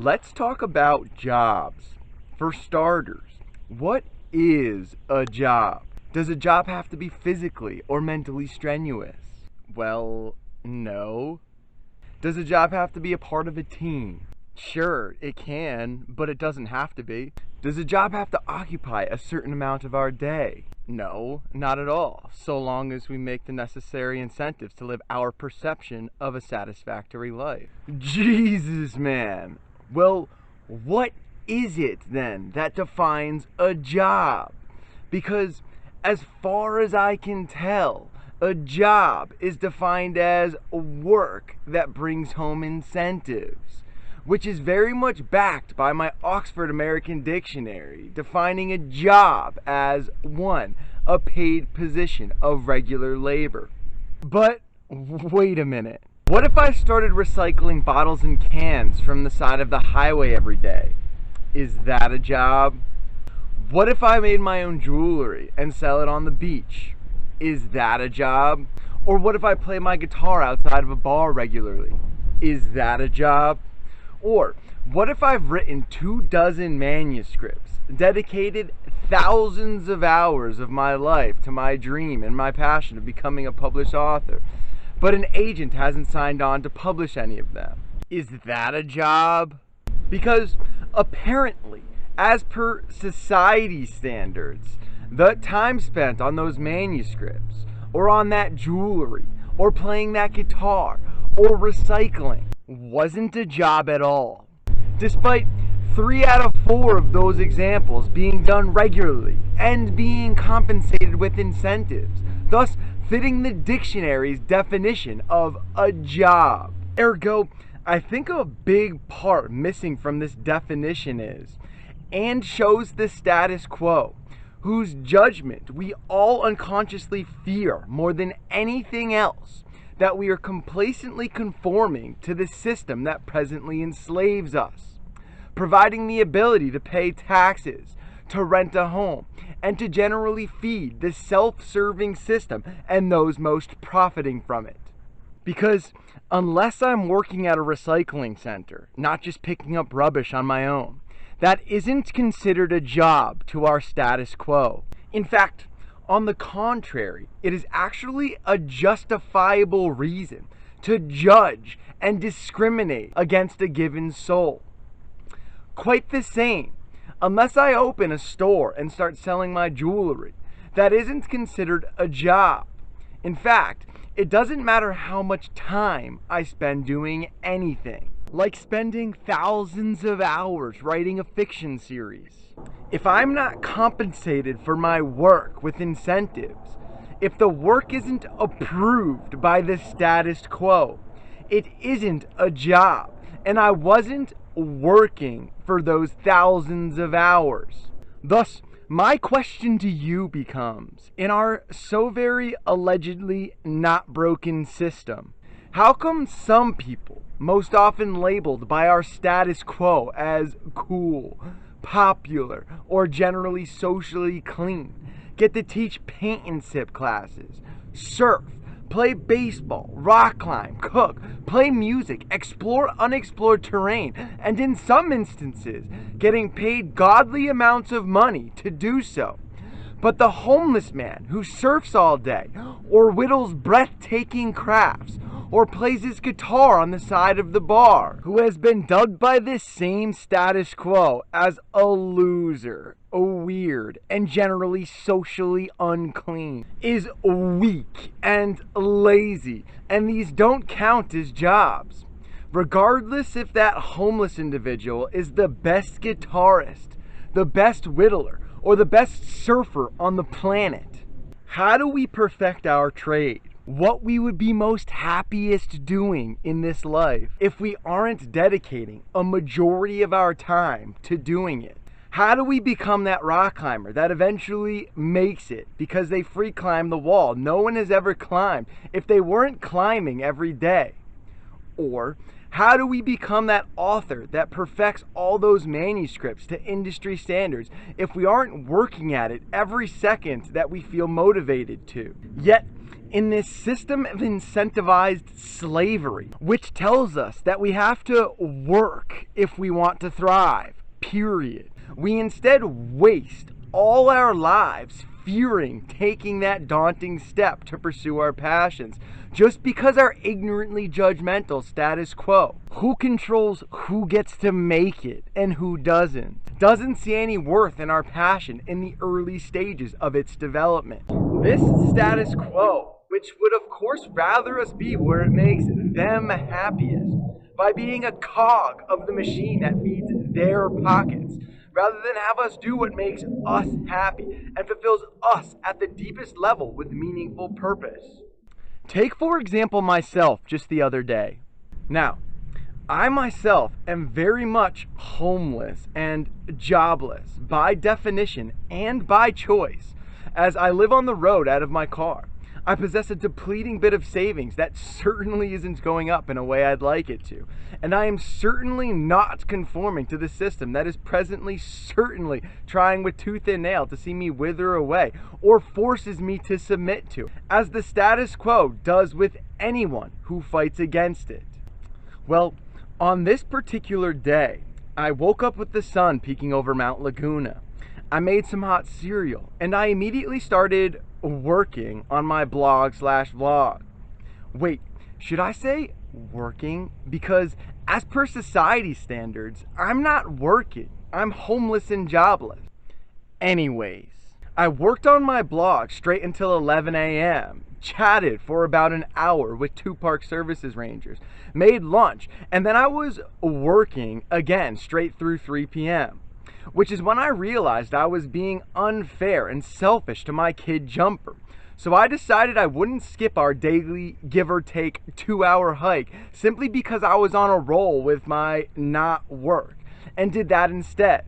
Let's talk about jobs. For starters, what is a job? Does a job have to be physically or mentally strenuous? Well, no. Does a job have to be a part of a team? Sure, it can, but it doesn't have to be. Does a job have to occupy a certain amount of our day? No, not at all, so long as we make the necessary incentives to live our perception of a satisfactory life. Jesus, man. Well, what is it then that defines a job? Because as far as I can tell, a job is defined as work that brings home incentives, which is very much backed by my Oxford American Dictionary, defining a job as 1, a paid position of regular labor. But wait a minute. What if I started recycling bottles and cans from the side of the highway every day? Is that a job? What if I made my own jewelry and sell it on the beach? Is that a job? Or what if I play my guitar outside of a bar regularly? Is that a job? Or what if I've written 24 manuscripts, dedicated thousands of hours of my life to my dream and my passion of becoming a published author, but an agent hasn't signed on to publish any of them? Is that a job? Because apparently, as per society standards, the time spent on those manuscripts, or on that jewelry, or playing that guitar, or recycling, wasn't a job at all. Despite 3 out of 4 of those examples being done regularly and being compensated with incentives, thus fitting the dictionary's definition of a job. Ergo, I think a big part missing from this definition is, and shows the status quo, whose judgment we all unconsciously fear more than anything else, that we are complacently conforming to the system that presently enslaves us, providing the ability to pay taxes, to rent a home, and to generally feed the self-serving system and those most profiting from it. Because unless I'm working at a recycling center, not just picking up rubbish on my own, that isn't considered a job to our status quo. In fact, on the contrary, it is actually a justifiable reason to judge and discriminate against a given soul. Quite the same, unless I open a store and start selling my jewelry, that isn't considered a job. In fact, it doesn't matter how much time I spend doing anything, like spending thousands of hours writing a fiction series. If I'm not compensated for my work with incentives, if the work isn't approved by the status quo, it isn't a job, and I wasn't working for those thousands of hours. Thus, my question to you becomes, in our so very allegedly not broken system, how come some people, most often labeled by our status quo as cool, popular, or generally socially clean, get to teach paint and sip classes, surf, play baseball, rock climb, cook, play music, explore unexplored terrain, and in some instances, getting paid godly amounts of money to do so. But the homeless man who surfs all day, or whittles breathtaking crafts, or plays his guitar on the side of the bar, who has been dubbed by this same status quo as a loser, a weird, and generally socially unclean, is weak and lazy, and these don't count as jobs. Regardless if that homeless individual is the best guitarist, the best whittler, or the best surfer on the planet. How do we perfect our trade? What we would be most happiest doing in this life if we aren't dedicating a majority of our time to doing it? How do we become that rock climber that eventually makes it because they free climb the wall no one has ever climbed if they weren't climbing every day? Or how do we become that author that perfects all those manuscripts to industry standards if we aren't working at it every second that we feel motivated to? Yet, in this system of incentivized slavery, which tells us that we have to work if we want to thrive, period. We instead waste all our lives fearing taking that daunting step to pursue our passions, just because our ignorantly judgmental status quo, who controls who gets to make it and who doesn't see any worth in our passion in the early stages of its development. This status quo, which would of course rather us be where it makes them happiest, by being a cog of the machine that feeds their pockets, rather than have us do what makes us happy and fulfills us at the deepest level with meaningful purpose. Take, for example, myself just the other day. Now, I myself am very much homeless and jobless by definition and by choice, as I live on the road out of my car. I possess a depleting bit of savings that certainly isn't going up in a way I'd like it to. And I am certainly not conforming to the system that is presently certainly trying with tooth and nail to see me wither away, or forces me to submit to, as the status quo does with anyone who fights against it. Well, on this particular day, I woke up with the sun peeking over Mount Laguna. I made some hot cereal, and I immediately started working on my blog/vlog. Wait, should I say working? Because as per society standards, I'm not working. I'm homeless and jobless. Anyways, I worked on my blog straight until 11 a.m., chatted for about an hour with 2 park services rangers, made lunch, and then I was working again straight through 3 p.m. Which is when I realized I was being unfair and selfish to my kid Jumper. So I decided I wouldn't skip our daily, give or take, 2-hour hike simply because I was on a roll with my not work, and did that instead.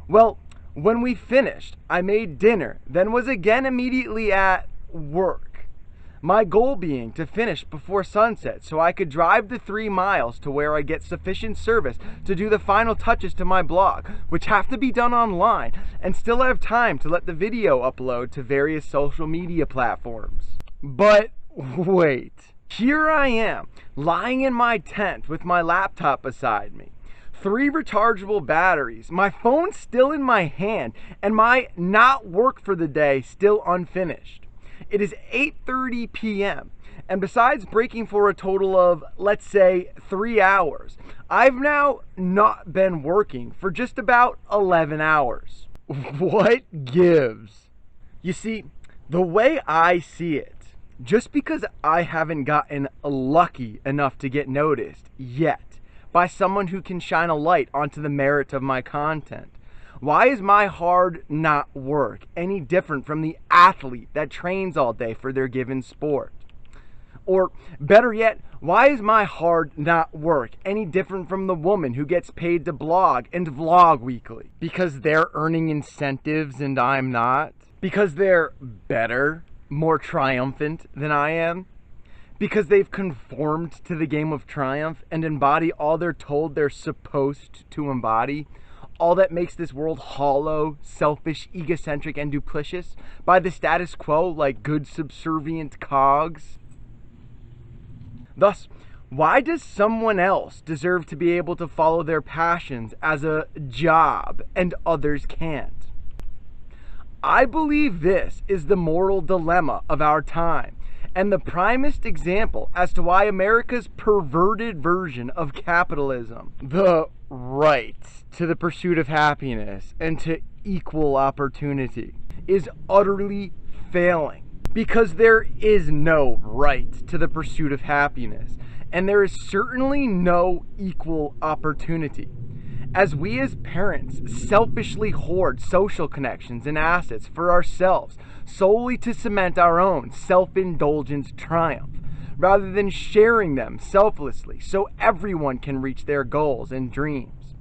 Well, when we finished, I made dinner, then was again immediately at work. My goal being to finish before sunset so I could drive the 3 miles to where I get sufficient service to do the final touches to my blog, which have to be done online, and still have time to let the video upload to various social media platforms. But wait, here I am, lying in my tent with my laptop beside me, 3 rechargeable batteries, my phone still in my hand, and my not work for the day still unfinished. It is 8:30 p.m. and besides breaking for a total of, let's say, 3 hours, I've now not been working for just about 11 hours. What gives? You see, the way I see it, just because I haven't gotten lucky enough to get noticed yet by someone who can shine a light onto the merit of my content, why is my hard not work any different from the athlete that trains all day for their given sport? Or better yet, why is my hard not work any different from the woman who gets paid to blog and vlog weekly? Because they're earning incentives and I'm not? Because they're better, more triumphant than I am? Because they've conformed to the game of triumph and embody all they're told they're supposed to embody? All that makes this world hollow, selfish, egocentric, and duplicitous by the status quo like good subservient cogs? Thus, why does someone else deserve to be able to follow their passions as a job and others can't? I believe this is the moral dilemma of our time, and the primest example as to why America's perverted version of capitalism, the right to the pursuit of happiness and to equal opportunity, is utterly failing. Because there is no right to the pursuit of happiness, and there is certainly no equal opportunity. As we as parents selfishly hoard social connections and assets for ourselves solely to cement our own self-indulgent triumph, rather than sharing them selflessly so everyone can reach their goals and dreams.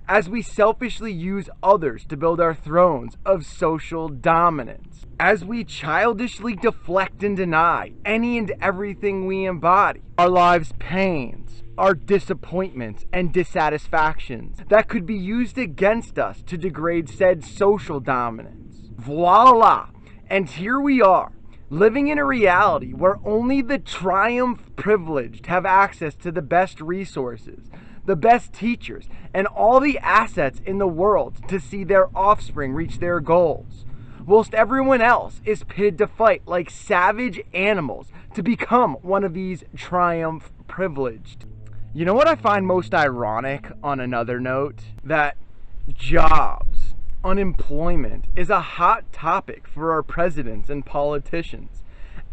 As we selfishly use others to build our thrones of social dominance. As we childishly deflect and deny any and everything we embody. Our lives' pains, our disappointments and dissatisfactions that could be used against us to degrade said social dominance. Voila! And here we are, living in a reality where only the triumph privileged have access to the best resources, the best teachers, and all the assets in the world to see their offspring reach their goals, whilst everyone else is pitted to fight like savage animals to become one of these triumph privileged. You know what I find most ironic on another note? That jobs, unemployment is a hot topic for our presidents and politicians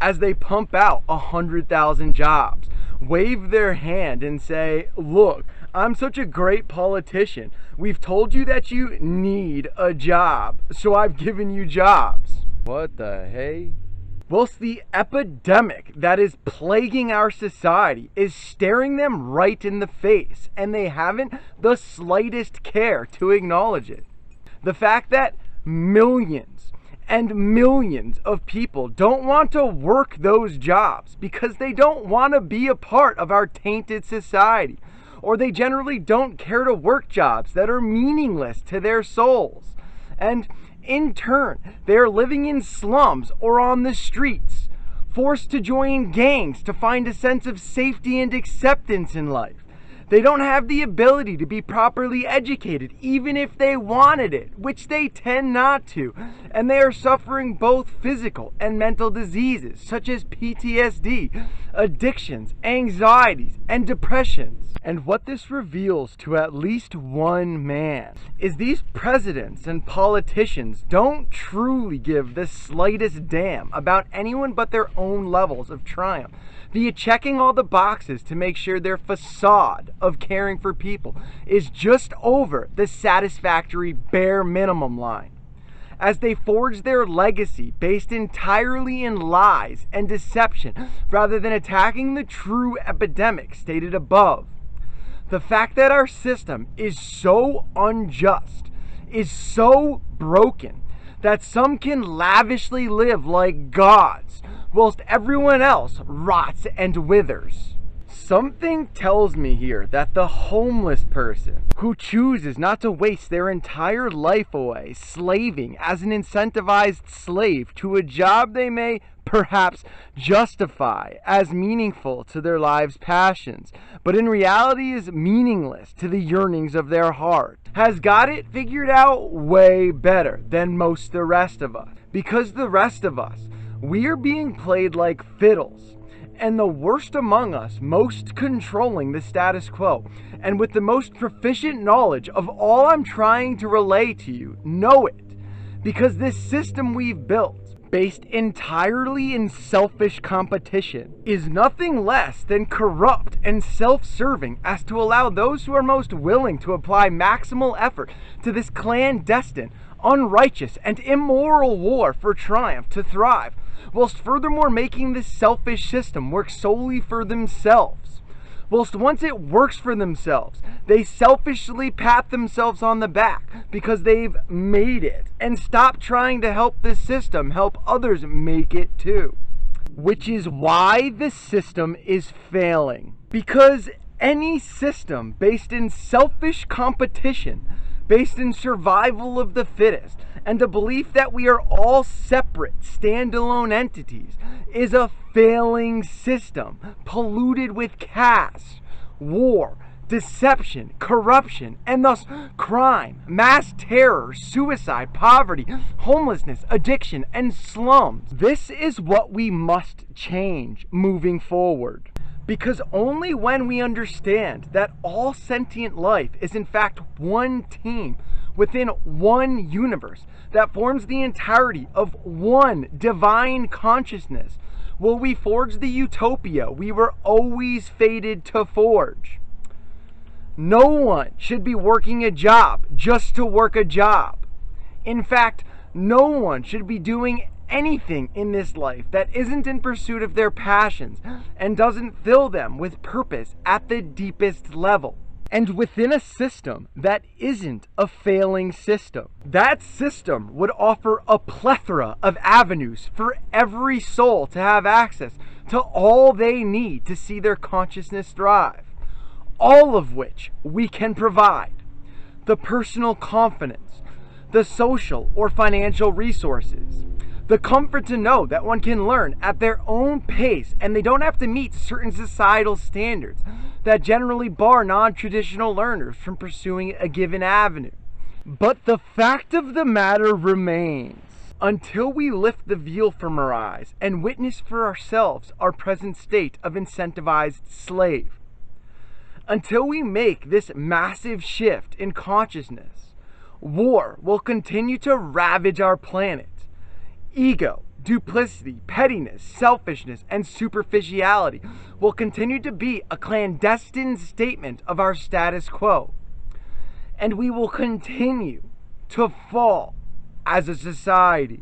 as they pump out 100,000 jobs, wave their hand and say, look, I'm such a great politician. We've told you that you need a job, so I've given you jobs. What the hey? Whilst the epidemic that is plaguing our society is staring them right in the face, and they haven't the slightest care to acknowledge it. The fact that millions and millions of people don't want to work those jobs because they don't want to be a part of our tainted society, or they generally don't care to work jobs that are meaningless to their souls. And in turn, they are living in slums or on the streets, forced to join gangs to find a sense of safety and acceptance in life. They don't have the ability to be properly educated, even if they wanted it, which they tend not to. And they are suffering both physical and mental diseases, such as PTSD, addictions, anxieties, and depressions. And what this reveals to at least one man is these presidents and politicians don't truly give the slightest damn about anyone but their own levels of triumph, via checking all the boxes to make sure their facade of caring for people is just over the satisfactory bare minimum line, as they forge their legacy based entirely in lies and deception rather than attacking the true epidemic stated above. The fact that our system is so unjust, is so broken, that some can lavishly live like gods, whilst everyone else rots and withers. Something tells me here that the homeless person who chooses not to waste their entire life away slaving as an incentivized slave to a job they may perhaps justify as meaningful to their lives' passions, but in reality is meaningless to the yearnings of their heart, has got it figured out way better than most the rest of us. Because the rest of us, we are being played like fiddles, and the worst among us, most controlling the status quo, and with the most proficient knowledge of all I'm trying to relay to you, know it. Because this system we've built, based entirely in selfish competition, is nothing less than corrupt and self-serving as to allow those who are most willing to apply maximal effort to this clandestine, unrighteous, and immoral war for triumph to thrive, whilst furthermore making this selfish system work solely for themselves. Whilst once it works for themselves, they selfishly pat themselves on the back because they've made it and stop trying to help the system help others make it too. Which is why the system is failing. Because any system based in selfish competition, based in survival of the fittest, and the belief that we are all separate, standalone entities, is a failing system, polluted with caste, war, deception, corruption, and thus crime, mass terror, suicide, poverty, homelessness, addiction, and slums. This is what we must change moving forward. Because only when we understand that all sentient life is in fact one team within one universe that forms the entirety of one divine consciousness will we forge the utopia we were always fated to forge. No one should be working a job just to work a job. In fact, no one should be doing anything in this life that isn't in pursuit of their passions and doesn't fill them with purpose at the deepest level. And within a system that isn't a failing system, that system would offer a plethora of avenues for every soul to have access to all they need to see their consciousness thrive, all of which we can provide. The personal confidence, the social or financial resources, The comfort to know that one can learn at their own pace and they don't have to meet certain societal standards that generally bar non-traditional learners from pursuing a given avenue. But the fact of the matter remains, until we lift the veil from our eyes and witness for ourselves our present state of incentivized slave, until we make this massive shift in consciousness, war will continue to ravage our planet. Ego, duplicity, pettiness, selfishness, and superficiality will continue to be a clandestine statement of our status quo. And we will continue to fall as a society.